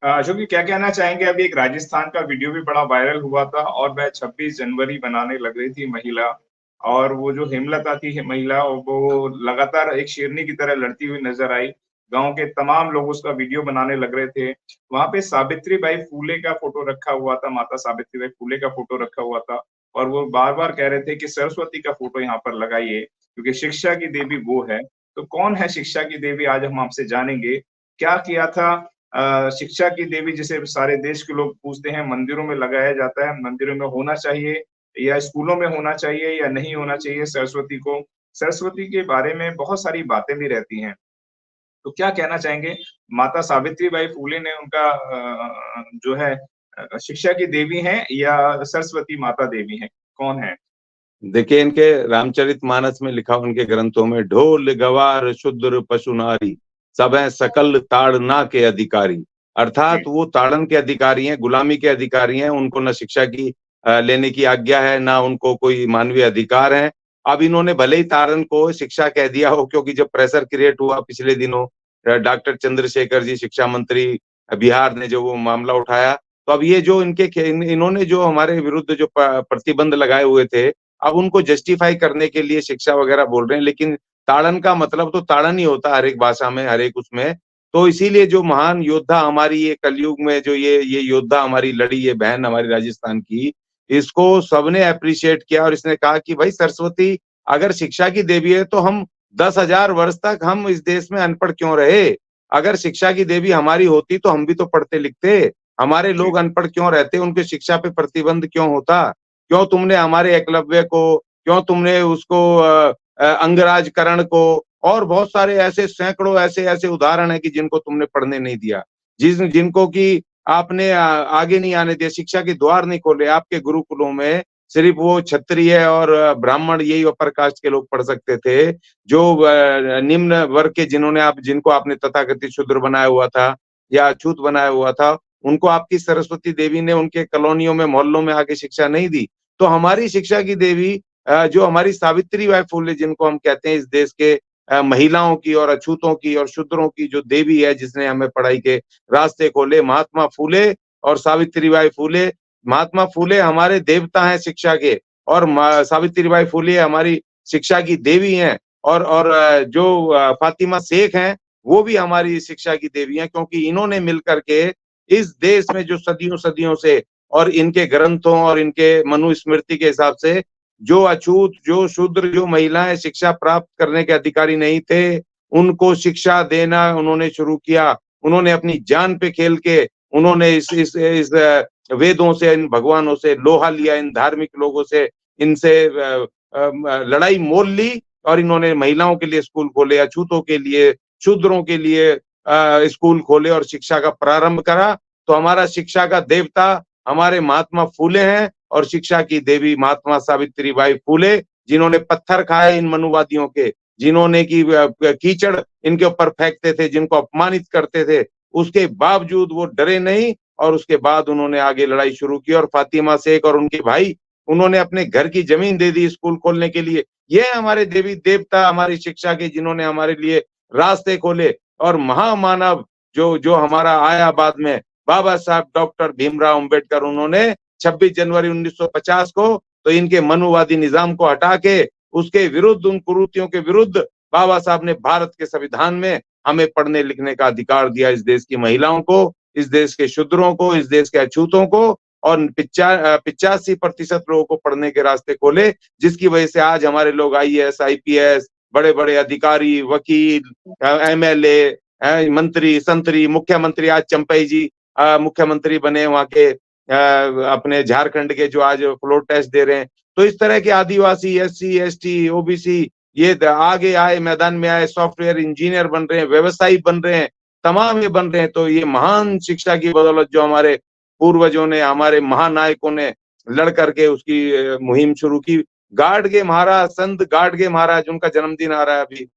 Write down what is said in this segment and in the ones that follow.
अशोक जी, क्या कहना चाहेंगे? अभी एक राजस्थान का वीडियो भी बड़ा वायरल हुआ था और वह 26 जनवरी बनाने लग रही थी महिला। और वो जो हेमलता थी महिला, वो लगातार एक शेरनी की तरह लड़ती हुई नजर आई। गांव के तमाम लोग उसका वीडियो बनाने लग रहे थे। वहां पे सावित्री बाई फूले का फोटो रखा हुआ था, माता सावित्री बाई फूले का फोटो रखा हुआ था। और वो बार बार कह रहे थे कि सरस्वती का फोटो यहाँ पर लगाइए, क्योंकि शिक्षा की देवी वो है। तो कौन है शिक्षा की देवी, आज हम आपसे जानेंगे। क्या किया था शिक्षा की देवी, जिसे सारे देश के लोग पूछते हैं? मंदिरों में लगाया जाता है, मंदिरों में होना चाहिए या स्कूलों में होना चाहिए या नहीं होना चाहिए सरस्वती को? सरस्वती के बारे में बहुत सारी बातें भी रहती हैं। तो क्या कहना चाहेंगे? माता सावित्री बाई फूले ने उनका जो है शिक्षा की देवी हैं या सरस्वती माता देवी हैं? कौन है? देखिए, इनके रामचरितमानस में लिखा, उनके ग्रंथों में, ढोल गवार शूद्र पशु नारी, सब है सकल ताड़ना के अधिकारी। अर्थात जी। वो ताड़न के अधिकारी हैं, गुलामी के अधिकारी हैं। उनको न शिक्षा की लेने की आज्ञा है, ना उनको कोई मानवीय अधिकार है। अब इन्होंने भले ही ताड़न को शिक्षा कह दिया हो, क्योंकि जब प्रेशर क्रिएट हुआ पिछले दिनों, डॉक्टर चंद्रशेखर जी शिक्षा मंत्री बिहार ने जो वो मामला उठाया, तो अब ये जो इन्होंने जो हमारे विरुद्ध जो प्रतिबंध लगाए हुए थे, अब उनको जस्टिफाई करने के लिए शिक्षा वगैरह बोल रहे हैं। लेकिन ताड़न का मतलब तो ताड़न ही होता है हर एक भाषा में, हर एक उसमें। तो इसीलिए जो महान योद्धा हमारी, ये कलयुग में जो ये योद्धा हमारी लड़ी, ये बहन हमारी राजस्थान की, इसको सबने अप्रिशिएट किया और इसने कहा कि भाई सरस्वती अगर शिक्षा की देवी है तो हम 10,000 वर्ष तक हम इस देश में अनपढ़ क्यों रहे? अगर शिक्षा की देवी हमारी होती तो हम भी तो पढ़ते लिखते। हमारे जी। लोग अनपढ़ क्यों रहते? उनके शिक्षा पे प्रतिबंध क्यों होता? क्यों तुमने हमारे एकलव्य को, क्यों तुमने उसको अंगराजकरण को, और बहुत सारे ऐसे सैकड़ों ऐसे ऐसे उदाहरण है कि जिनको तुमने पढ़ने नहीं दिया, जिनको कि आपने आगे नहीं आने दिया, शिक्षा के द्वार नहीं खोले। आपके गुरुकुलों में सिर्फ वो क्षत्रिय और ब्राह्मण, यही अपर कास्ट के लोग पढ़ सकते थे। जो निम्न वर्ग के, जिनको आपने तथाकथित शूद्र बनाया हुआ था या अछूत बनाया हुआ था, उनको आपकी सरस्वती देवी ने उनके कॉलोनियों में, मोहल्लों में आके शिक्षा नहीं दी। तो हमारी शिक्षा की देवी, जो हमारी सावित्री बाई फूले, जिनको हम कहते हैं इस देश के महिलाओं की और अछूतों की और शूद्रों की जो देवी है, जिसने हमें पढ़ाई के रास्ते खोले, महात्मा फूले और सावित्री बाई फूले। महात्मा फूले हमारे देवता हैं शिक्षा के, और सावित्री बाई फूले हमारी शिक्षा की देवी हैं। और जो फातिमा शेख हैं, वो भी हमारी शिक्षा की देवी हैं, क्योंकि इन्होंने मिलकर के इस देश में जो सदियों सदियों से, और इनके ग्रंथों और इनके मनुस्मृति के हिसाब से, जो अछूत, जो शूद्र, जो महिलाएं शिक्षा प्राप्त करने के अधिकारी नहीं थे, उनको शिक्षा देना उन्होंने शुरू किया। उन्होंने अपनी जान पे खेल के, उन्होंने इस वेदों से, इन भगवानों से लोहा लिया, इन धार्मिक लोगों से, इनसे लड़ाई मोल ली, और इन्होंने महिलाओं के लिए स्कूल खोले, अछूतों के लिए, शूद्रों के लिए स्कूल खोले और शिक्षा का प्रारंभ करा। तो हमारा शिक्षा का देवता हमारे महात्मा फूले हैं, और शिक्षा की देवी महात्मा सावित्री बाई फूले, जिन्होंने पत्थर खाए इन मनुवादियों के, जिन्होंने की कीचड़ इनके ऊपर फेंकते थे, जिनको अपमानित करते थे, उसके बावजूद वो डरे नहीं, और उसके बाद उन्होंने आगे लड़ाई शुरू की। और फातिमा शेख और उनके भाई, उन्होंने अपने घर की जमीन दे दी स्कूल खोलने के लिए। ये हमारे देवी देवता हमारी शिक्षा के, जिन्होंने हमारे लिए रास्ते खोले। और महामानव जो जो हमारा आया बाद में, बाबा साहब डॉक्टर भीमराव अंबेडकर, उन्होंने 26 जनवरी 1950 को, तो इनके मनुवादी निजाम को हटा के, उसके विरुद्ध, उन कुरीतियों के विरुद्ध, बाबा साहब ने भारत के संविधान में हमें पढ़ने लिखने का अधिकार दिया। इस देश की महिलाओं को, इस देश के शूद्रों को, इस देश के अछूतों को, और 85% लोगों को पढ़ने के रास्ते खोले, जिसकी वजह से आज हमारे लोग IAS IPS, बड़े बड़े अधिकारी, वकील, MLA, मंत्री, संतरी, मुख्यमंत्री, आज चंपई जी मुख्यमंत्री बने वहां के, अपने झारखंड के, जो आज फ्लोर टेस्ट दे रहे हैं। तो इस तरह के आदिवासी, SC ST OBC, ये आगे आए, मैदान में आए, सॉफ्टवेयर इंजीनियर बन रहे हैं, व्यवसायी बन रहे हैं, तमाम ये बन रहे हैं। तो ये महान शिक्षा की बदौलत, जो हमारे पूर्वजों ने, हमारे महानायकों ने लड़ करके उसकी मुहिम शुरू की। गाडगे महाराज, संत गाडगे महाराज, उनका जन्मदिन आ रहा है अभी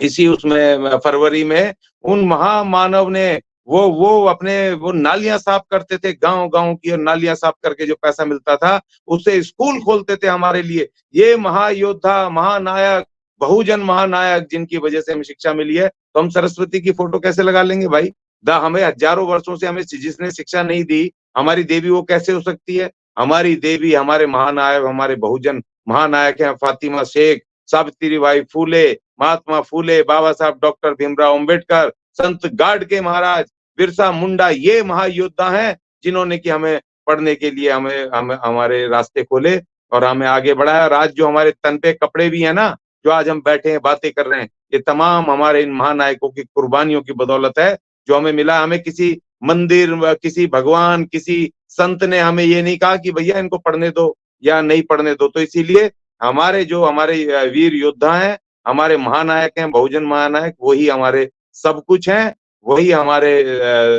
इसी उसमें फरवरी में। उन महामानव ने वो अपने वो नालियां साफ करते थे, गांव गांव की, और नालियां साफ करके जो पैसा मिलता था उससे स्कूल खोलते थे हमारे लिए। ये महायोद्धा, महानायक, बहुजन महानायक, जिनकी वजह से हमें शिक्षा मिली है, तो हम सरस्वती की फोटो कैसे लगा लेंगे भाई? हमें हजारों वर्षों से हमें जिसने शिक्षा नहीं दी, हमारी देवी वो कैसे हो सकती है? हमारी देवी हमारे महानायक, हमारे बहुजन महानायक हैं, फातिमा शेख, सावित्रीबाई फूले, महात्मा फूले, बाबा साहब डॉक्टर भीमराव अंबेडकर, संत गाडगे महाराज, बिरसा मुंडा, ये महायोद्धा हैं जिन्होंने कि हमें पढ़ने के लिए हमें हमारे रास्ते खोले और हमें आगे बढ़ाया। और आज जो हमारे तन पे कपड़े भी है ना, जो आज हम बैठे हैं बातें कर रहे हैं, ये तमाम हमारे इन महानायकों की कुर्बानियों की बदौलत है जो हमें मिला। हमें किसी मंदिर, किसी भगवान, किसी संत ने हमें ये नहीं कहा कि भैया इनको पढ़ने दो या नहीं पढ़ने दो। तो इसीलिए हमारे वीर योद्धा हैं, हमारे महानायक हैं, बहुजन महानायक, वही हमारे सब कुछ हैं, वही हमारे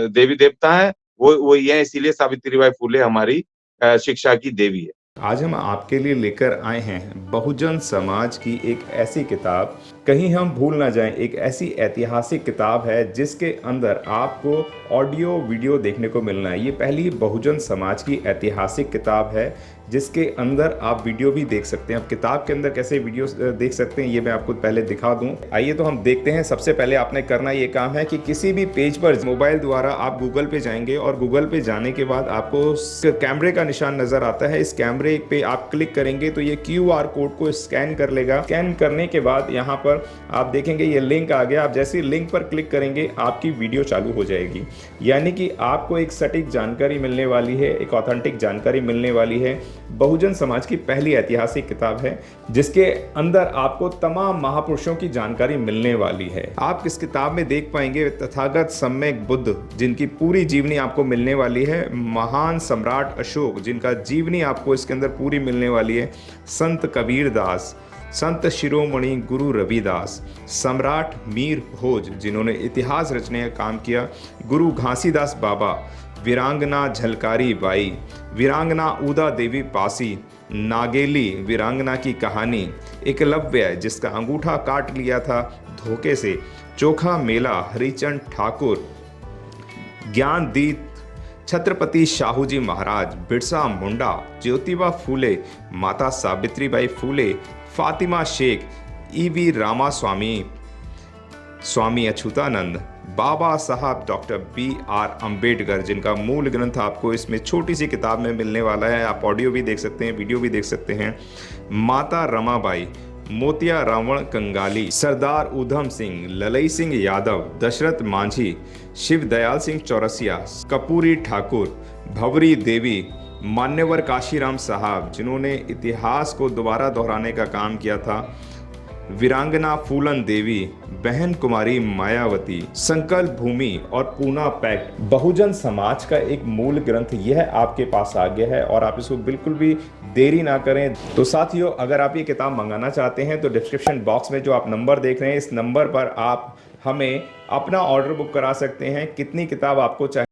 देवी देवता हैं, वो वही है। इसीलिए सावित्रीबाई फूले हमारी शिक्षा की देवी है। आज हम आपके लिए लेकर आए हैं बहुजन समाज की एक ऐसी किताब, कहीं हम भूल ना जाएं, एक ऐसी ऐतिहासिक किताब है जिसके अंदर आपको ऑडियो वीडियो देखने को मिलना है। ये पहली बहुजन समाज की ऐतिहासिक किताब है जिसके अंदर आप वीडियो भी देख सकते हैं। अब किताब के अंदर कैसे वीडियो देख सकते हैं ये मैं आपको पहले दिखा दूं। आइए तो हम देखते हैं। सबसे पहले आपने करना ये काम है कि किसी भी पेज पर मोबाइल द्वारा आप गूगल पे जाएंगे और गूगल पे जाने के बाद आपको कैमरे का निशान नजर आता है। इस कैमरे पे आप क्लिक करेंगे तो ये QR कोड को स्कैन कर लेगा। स्कैन करने के बाद यहाँ पर आप देखेंगे ये लिंक आ गया। आप जैसे लिंक पर क्लिक करेंगे आपकी वीडियो चालू हो जाएगी, यानी कि आपको एक सटीक जानकारी मिलने वाली है, एक ऑथेंटिक जानकारी मिलने वाली है। बहुजन समाज की पहली ऐतिहासिक किताब है जिसके अंदर आपको तमाम महापुरुषों की जानकारी मिलने वाली है। आप इस किताब में देख पाएंगे तथागत सम्यक बुद्ध जिनकी पूरी जीवनी आपको मिलने वाली है, महान सम्राट अशोक जिनका जीवनी आपको इसके अंदर पूरी मिलने वाली है, संत कबीर दास, संत शिरोमणि गुरु रविदास, सम्राट मीर भोज जिन्होंने इतिहास रचने का काम किया, गुरु घासीदास बाबा, वीरांगना झलकारी बाई, वीरांगना उदा देवी पासी, नागेली वीरांगना की कहानी, एकलव्य जिसका अंगूठा काट लिया था धोखे से, चोखा मेला हरिचंद ठाकुर, ज्ञानदीप छत्रपति शाहूजी महाराज, बिरसा मुंडा, ज्योतिबा फूले, माता सावित्रीबाई फूले, फातिमा शेख, EV रामास्वामी, स्वामी अच्युतानंद, बाबा साहब डॉक्टर BR अंबेडकर जिनका मूल ग्रंथ आपको इसमें छोटी सी किताब में मिलने वाला है। आप ऑडियो भी देख सकते हैं, वीडियो भी देख सकते हैं। माता रमाबाई, मोतिया रावण कंगाली, सरदार उधम सिंह, ललई सिंह यादव, दशरथ मांझी, शिव दयाल सिंह चौरसिया, कपूरी ठाकुर, भवरी देवी, मान्यवर काशीराम साहब जिन्होंने इतिहास को दोबारा दोहराने का काम किया था, वीरांगना फूलन देवी, बहन कुमारी मायावती, संकल्प भूमि और पूना पैक्ट। बहुजन समाज का एक मूल ग्रंथ यह आपके पास आ गया है और आप इसको बिल्कुल भी देरी ना करें। तो साथियों, अगर आप ये किताब मंगाना चाहते हैं तो डिस्क्रिप्शन बॉक्स में जो आप नंबर देख रहे हैं इस नंबर पर आप हमें अपना ऑर्डर बुक करा सकते हैं। कितनी किताब आपको चाहिए